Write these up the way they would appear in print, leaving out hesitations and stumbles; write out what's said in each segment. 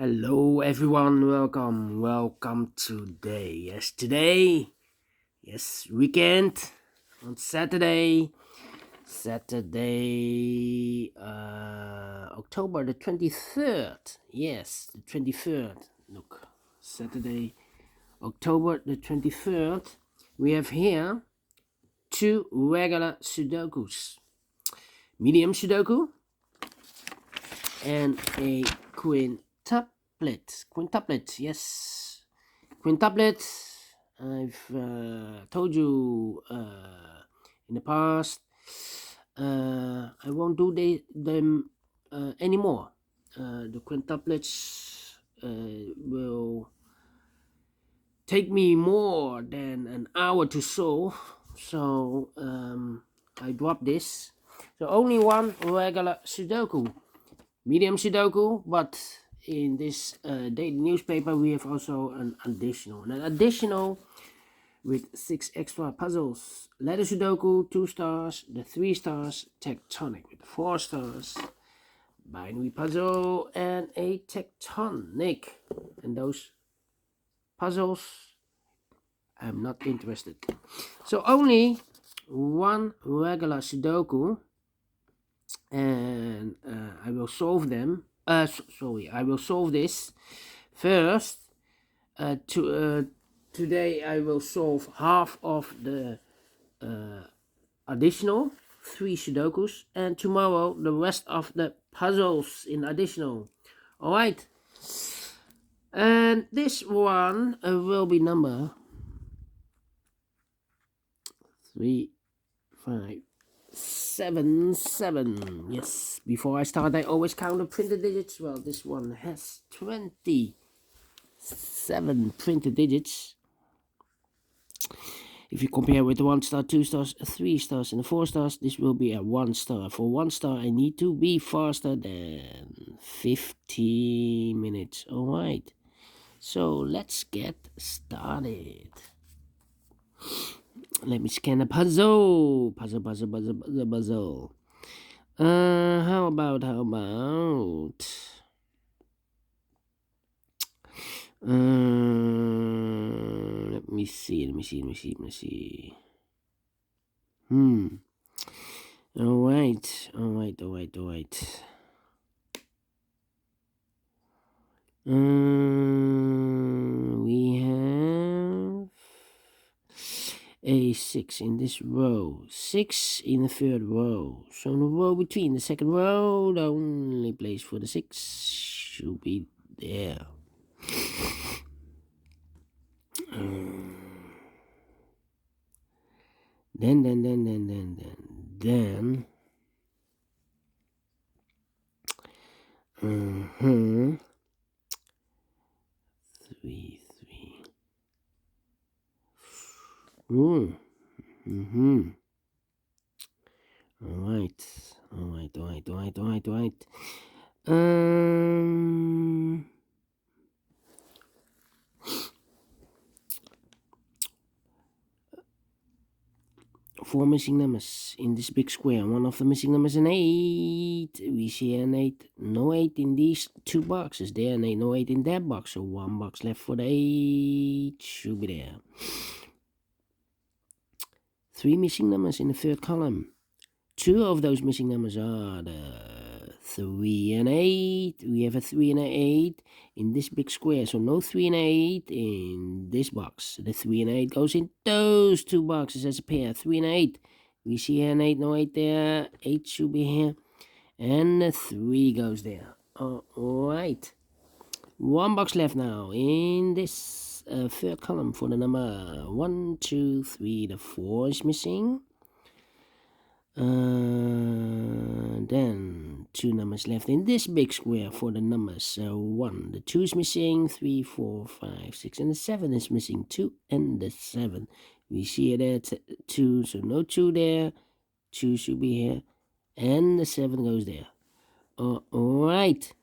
Hello everyone, welcome today. Weekend on Saturday, October the 23rd. Yes, the 23rd. Look, Saturday, October the 23rd. We have here two regular Sudokus. Medium Sudoku and a Quintuplet, yes. Quintuplet, I've told you in the past, I won't do them anymore. The quintuplets will take me more than an hour to solve, so I dropped this. So only one regular Sudoku. Medium Sudoku, but in this daily newspaper we have also an additional with 6 extra puzzles. Letter Sudoku 2 stars, the 3 stars tectonic with 4 stars, binary puzzle and a tectonic, and those puzzles I'm not interested. So only one regular Sudoku, and I will solve them. I will solve this first. Today I will solve half of the additional 3 Sudokus, and tomorrow the rest of the puzzles in additional. Alright, and this one will be number 3577. Yes, before I start I always count the printed digits. Well, this one has 27 printed digits. If you compare with the 1 star, 2 stars, 3 stars and 4 stars, this will be a 1 star. For 1 star I need to be faster than 15 minutes. Alright, so let's get started. Let me scan the puzzle. How about let me see. All right. We have a 6 in this row, 6 in the third row. So in the row between the second row, the only place for the 6 should be there. Then 3. Alright. Four missing numbers in this big square. One of the missing numbers is an 8. We see an 8. No 8 in these 2 boxes. There and no 8 in that box. So 1 box left for the 8. Should be there. 3 missing numbers in the third column. 2 of those missing numbers are the 3 and 8. We have a 3 and an 8 in this big square. So no 3 and 8 in this box. The 3 and 8 goes in those 2 boxes as a pair. 3 and 8. We see an 8, no 8 there. 8 should be here. And the 3 goes there. Alright. 1 box left now in this third column for the number 1, 2, 3. The 4 is missing. Then 2 numbers left in this big square for the numbers 1. The 2 is missing, 3, 4, 5, 6, and the 7 is missing. 2 and the 7. We see it at 2, so no 2 there. 2 should be here, and the 7 goes there. Alright.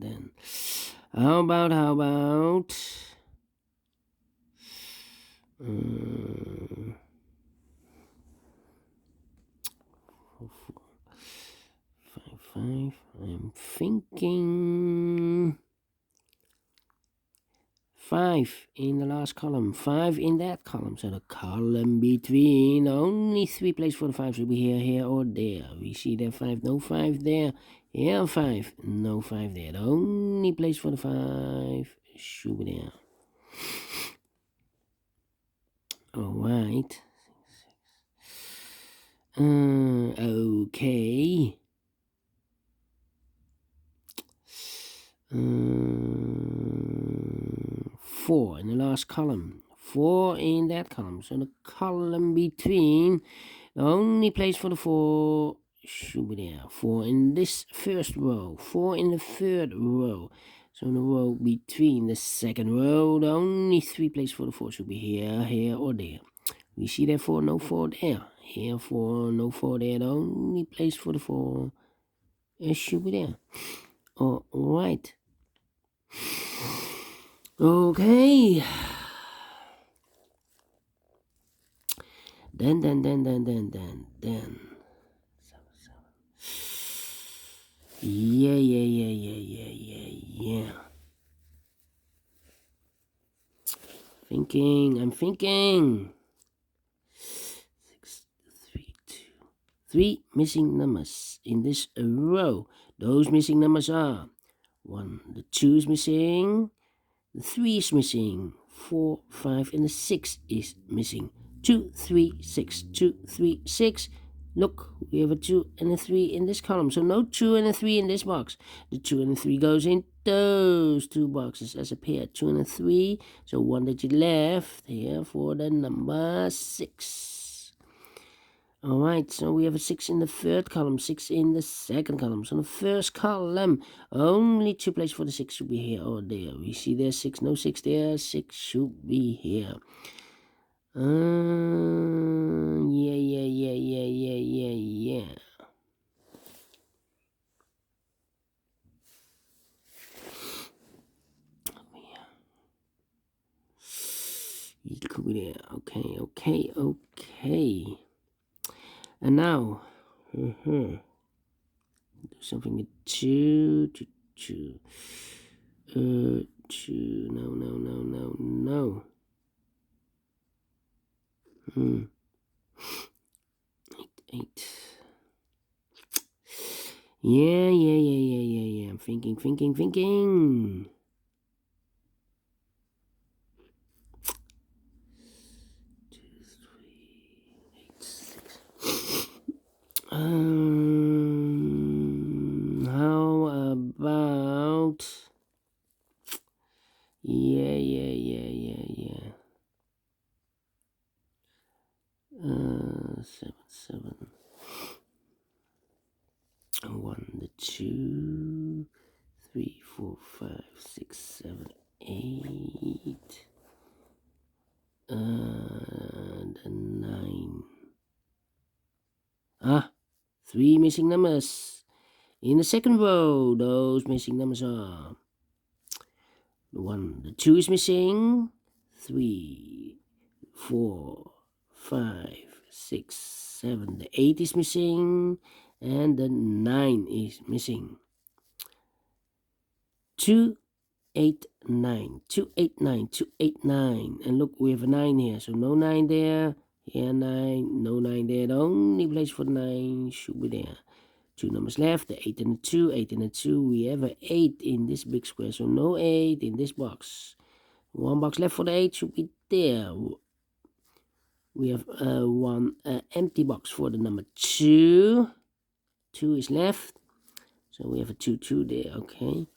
Then. How about I'm thinking 5 in the last column, 5 in that column. So the column between, only 3 places for the 5 should be here, here, or there. We see there 5, no 5 there. Here 5, no 5 there. The only place for the 5 should be there. Alright. Okay. 4 in the last column. 4 in that column. So the column between, the only place for the 4 should be there. 4 in this first row. 4 in the third row. So in the row between the second row, the only 3 places for the 4 should be here, here, or there. We see there 4, no 4 there. Here 4, no 4 there. The only place for the 4 should be there. Alright. Okay. Then. Yeah. I'm thinking. 6, 3, 2. 3 missing numbers in this row. Those missing numbers are 1, the 2 is missing, the 3 is missing, 4, 5, and the 6 is missing. 2, 3, 6, 2, 3, 6. Look, we have a 2 and a 3 in this column. So no 2 and a 3 in this box. The 2 and the 3 goes in those 2 boxes as a pair. 2 and a 3. So 1 digit left here for the number 6. Alright, so we have a 6 in the third column, 6 in the second column. So in the first column, only 2 places for the 6 should be here or there. We see there 6, no 6 there, 6 should be here. Yeah. It could be there. Okay. And now, do something with 2. No. 8. Yeah. I'm thinking. 2, 3, 8, 6. How about? Yeah. 7. 1, the 2, 3, 4, 5, 6, 7, 8. And 9. 3 missing numbers in the second row. Those missing numbers are 1, the 2 is missing, 3, 4, 5, 6, 7, the 8 is missing, and the 9 is missing. 2, 8, 9, 2, 8, 9, 2, 8, 9. And look, we have a 9 here, so no 9 there. Here 9, no 9 there. The only place for the 9 should be there. 2 numbers left, the 8 and the 2, 8 and the 2. We have an 8 in this big square, so no 8 in this box. 1 box left for the 8 should be there. We have 1 empty box for the number 2. 2 is left, so we have a 2 there. Okay.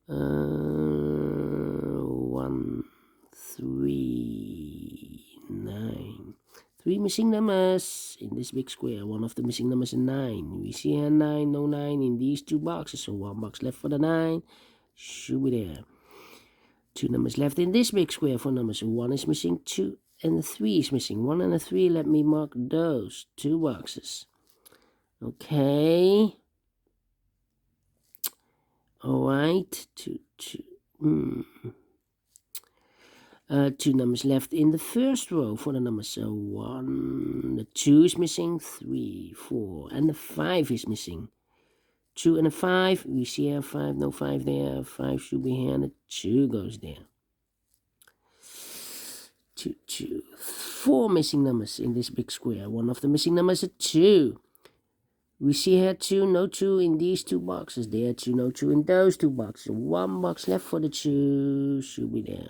1, 3, 9. 3 missing numbers in this big square. One of the missing numbers is 9. We see here 9, no 9 in these 2 boxes. So 1 box left for the 9. Should be there. 2 numbers left in this big square for numbers. 1 is missing, 2 and the 3 is missing. 1 and the 3, let me mark those 2 boxes. Okay. Alright. 2. 2 numbers left in the first row for the numbers. So 1, the 2 is missing, 3, 4, and the 5 is missing. 2 and a 5. We see here 5, no 5 there. 5 should be here, and a 2 goes there. 2, 2. 4 missing numbers in this big square. One of the missing numbers is a 2. We see here 2, no 2 in these 2 boxes. There 2, no 2 in those 2 boxes. 1 box left for the 2 should be there.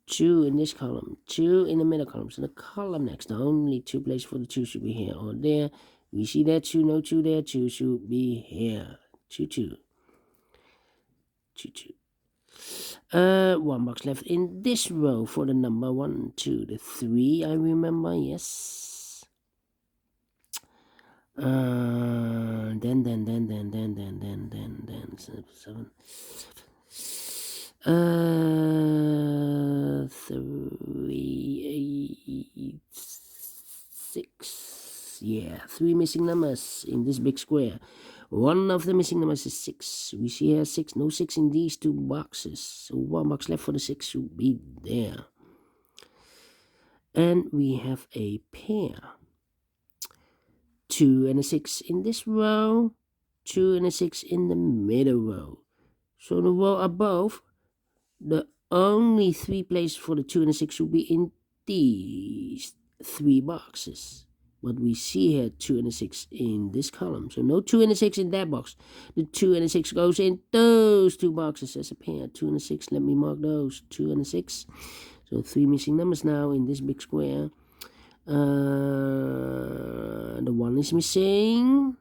2 in this column, 2 in the middle column. So the column next, the only 2 places for the 2 should be here or there. We see that 2, no 2 there, 2 should be here. 2, 2. 2, 2. 1 box left in this row for the number 1, 2, the 3, I remember, yes. Then, 7. 3, 8, 6. Yeah, 3 missing numbers in this big square. One of the missing numbers is 6. We see here 6, no 6 in these 2 boxes. So 1 box left for the 6 should be there. And we have a pair. 2 and a 6 in this row. 2 and a 6 in the middle row. So the row above, the only 3 places for the 2 and a 6 should be in these 3 boxes. But we see here 2 and a 6 in this column. So no 2 and a 6 in that box. The 2 and a 6 goes in those 2 boxes as a pair. 2 and a 6, let me mark those. 2 and a 6. So 3 missing numbers now in this big square. The 1 is missing.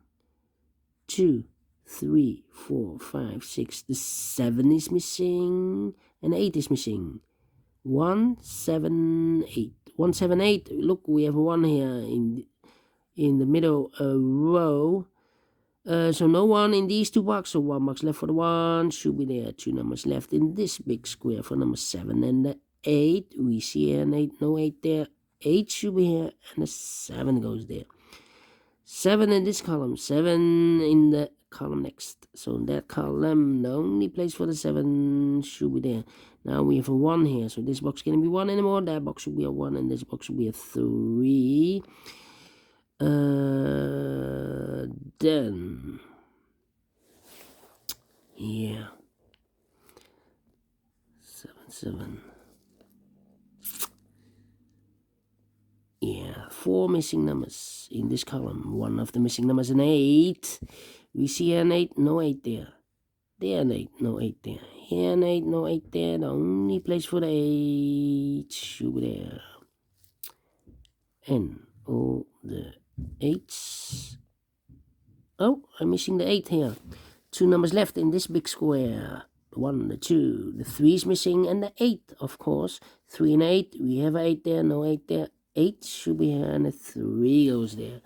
2, 3, 4, 5, 6. The 7 is missing. And 8 is missing. 1, 7, 8. 1, 7, 8. Look, we have 1 here in the middle row. So no 1 in these 2 boxes. So 1 box left for the 1 should be there. 2 numbers left in this big square for number 7 and the 8. We see an 8, no 8 there. 8 should be here, and the 7 goes there. 7 in this column, 7 in the column next. So in that column, the only place for the 7 should be there. Now we have a 1 here, so this box can't be 1 anymore. That box should be a 1, and this box should be a 3. Then, yeah, 7, 7. Yeah, 4 missing numbers in this column. One of the missing numbers is an 8. We see an 8, no 8 there. There an 8, no 8 there. Here an 8, no 8 there. The only place for the 8 should be there. And all the 8s. Oh, I'm missing the 8 here. 2 numbers left in this big square. The 1, the 2, the 3 is missing, and the 8, of course. 3 and 8. We have an 8 there, no 8 there. 8 should be here, and a 3 goes there.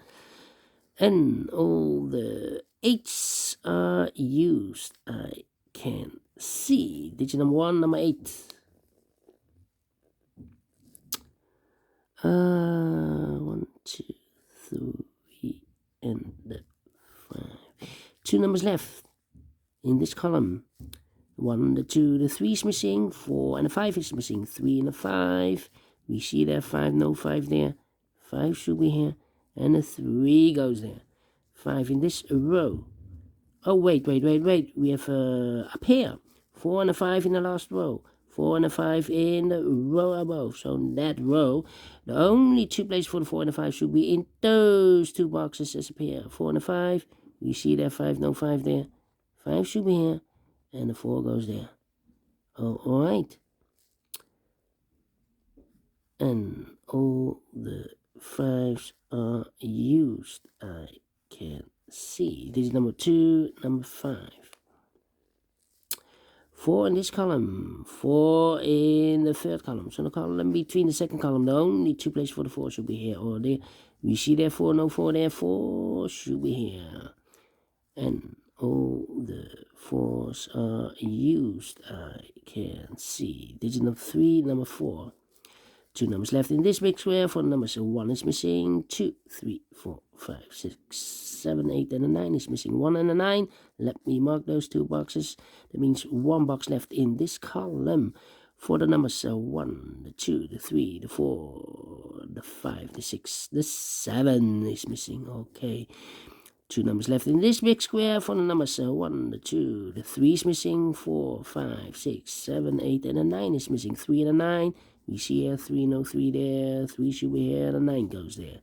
And all the 8s are used. I can see. Digit number 1, number 8. 1, 2, 3, and the 5. 2 numbers left in this column. 1, the 2, the 3 is missing. 4 and the 5 is missing. 3 and the 5. We see there 5, no 5 there. 5 should be here. And a 3 goes there. 5 in this row. Oh, wait. We have a pair. 4 and a 5 in the last row. 4 and a 5 in the row above. So in that row, the only 2 places for the 4 and the 5 should be in those 2 boxes as a pair. 4 and a 5. We see there 5, no 5 there. 5 should be here. And the 4 goes there. Oh, all right. And all the 5s are used. I can see. This is number 2, number 5. 4 in this column. 4 in the third column. So the column between the second column, the only 2 places for the 4 should be here or there. We see there 4, no 4 there. 4 should be here. And all the 4s are used. I can see. Digit number 3, number 4. 2 numbers left in this big square. For the numbers, 1 is missing. 2, 3, 4, 5, 6, 7, 8, and a 9 is missing. 1 and a 9. Let me mark those 2 boxes. That means 1 box left in this column. For the numbers, 1, the 2, the 3, the 4, the 5, the 6, the 7 is missing. Okay. 2 numbers left in this big square for the numbers 1, the 2, the 3 is missing, 4, 5, 6, 7, 8, and the 9 is missing. 3 and a 9. We see here 3, no 3 there. 3 should be here, the 9 goes there.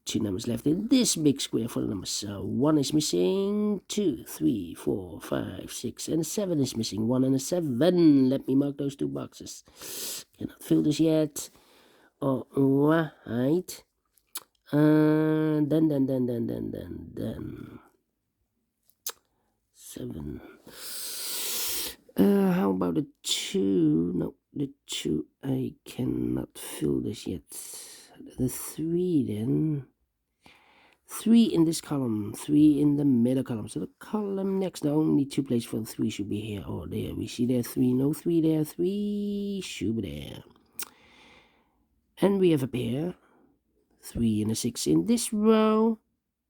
2 numbers left in this big square for the numbers 1 is missing, 2, 3, 4, 5, 6, and 7 is missing. 1 and a 7. Let me mark those 2 boxes. Cannot fill this yet. Alright. Then 7. How about the 2? No, the 2 I cannot fill this yet. The 3 then. 3 in this column, 3 in the middle column. So the column next, the only 2 places for the 3 should be here or there. We see there 3, no 3 there, 3 should be there. And we have a pair. 3 and a 6 in this row,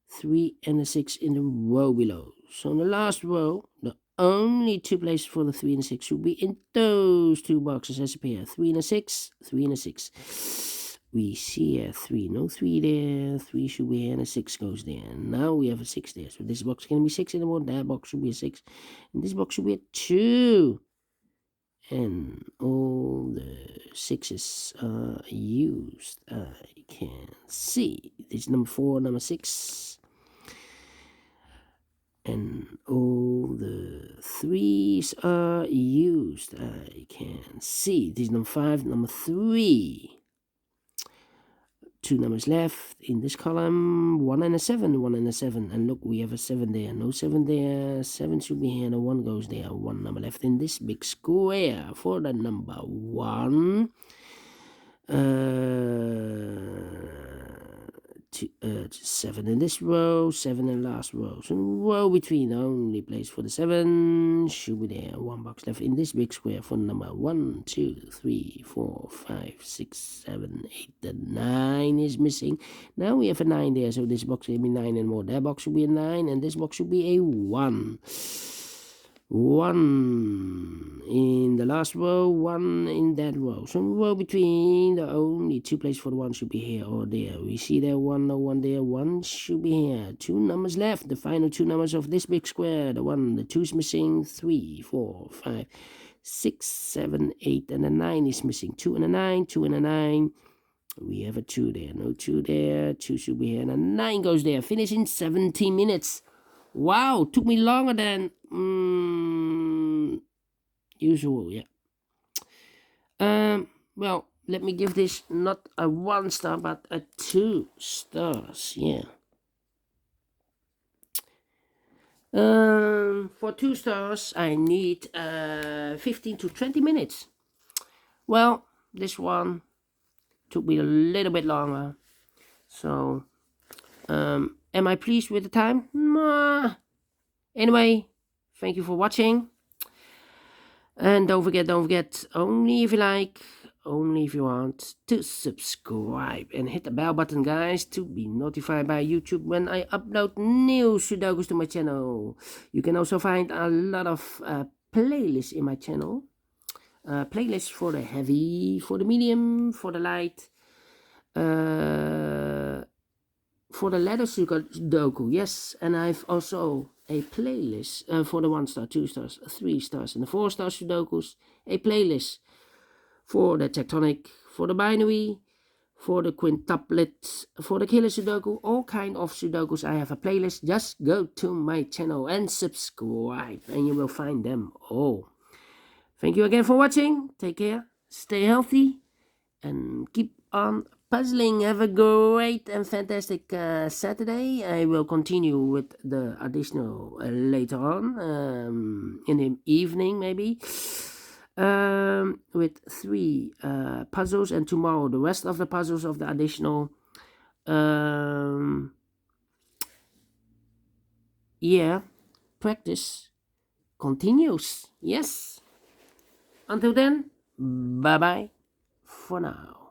3 and a 6 in the row below. So in the last row, the only 2 places for the 3 and a 6 should be in those 2 boxes as a pair. 3 and a 6, 3 and a 6. We see a 3, no 3 there, 3 should be here, and a 6 goes there. Now we have a 6 there. So this box can be 6 in the one, that box should be a 6. And this box should be a 2. And all the 6s are used. I can see. This is number 4, number 6. And all the 3s are used. I can see. This is number 5, number 3. 2 numbers left in this column, 1 and a 7, 1 and a 7. And look, we have a 7 there, no 7 there, 7 should be here, and a 1 goes there. 1 number left in this big square for the number 1. 7 in this row, 7 in the last row. So row between, the only place for the 7 should be there. 1 box left in this big square for number 1, 2, 3, 4, 5, 6, 7, 8. The 9 is missing. Now we have a 9 there, so this box will be 9 and more. That box should be a 9, and this box should be a 1. 1 in the last row, 1 in that row. So row between, the only 2 places for the 1 should be here or there. We see there 1, no 1 there, 1 should be here. 2 numbers left, the final 2 numbers of this big square. The 1, the 2 is missing, 3, 4, 5, 6, 7, 8, and the 9 is missing. 2 and a 9, 2 and a 9. We have a 2 there, no 2 there, 2 should be here, and a 9 goes there. Finish in 17 minutes. Wow, took me longer than usual, yeah. Well, let me give this not a 1 star, but a 2 stars, yeah. For 2 stars, I need 15 to 20 minutes. Well, this one took me a little bit longer. So, am I pleased with the time? Anyway, thank you for watching. And don't forget, only if you like, only if you want, to subscribe. And hit the bell button, guys, to be notified by YouTube when I upload new Sudokus to my channel. You can also find a lot of playlists in my channel. Playlists for the heavy, for the medium, for the light. For the letter Sudoku, yes, and I've also a playlist for the 1 star, 2 stars, 3 stars, and the 4 star Sudokus. A playlist for the tectonic, for the binary, for the quintuplet, for the killer Sudoku, all kind of Sudokus. I have a playlist. Just go to my channel and subscribe, and you will find them all. Thank you again for watching. Take care, stay healthy, and keep on puzzling. Have a great and fantastic Saturday. I will continue with the additional later on in the evening, maybe, with 3 puzzles, and tomorrow the rest of the puzzles of the additional. Yeah, practice continues. Yes. Until then, bye bye for now.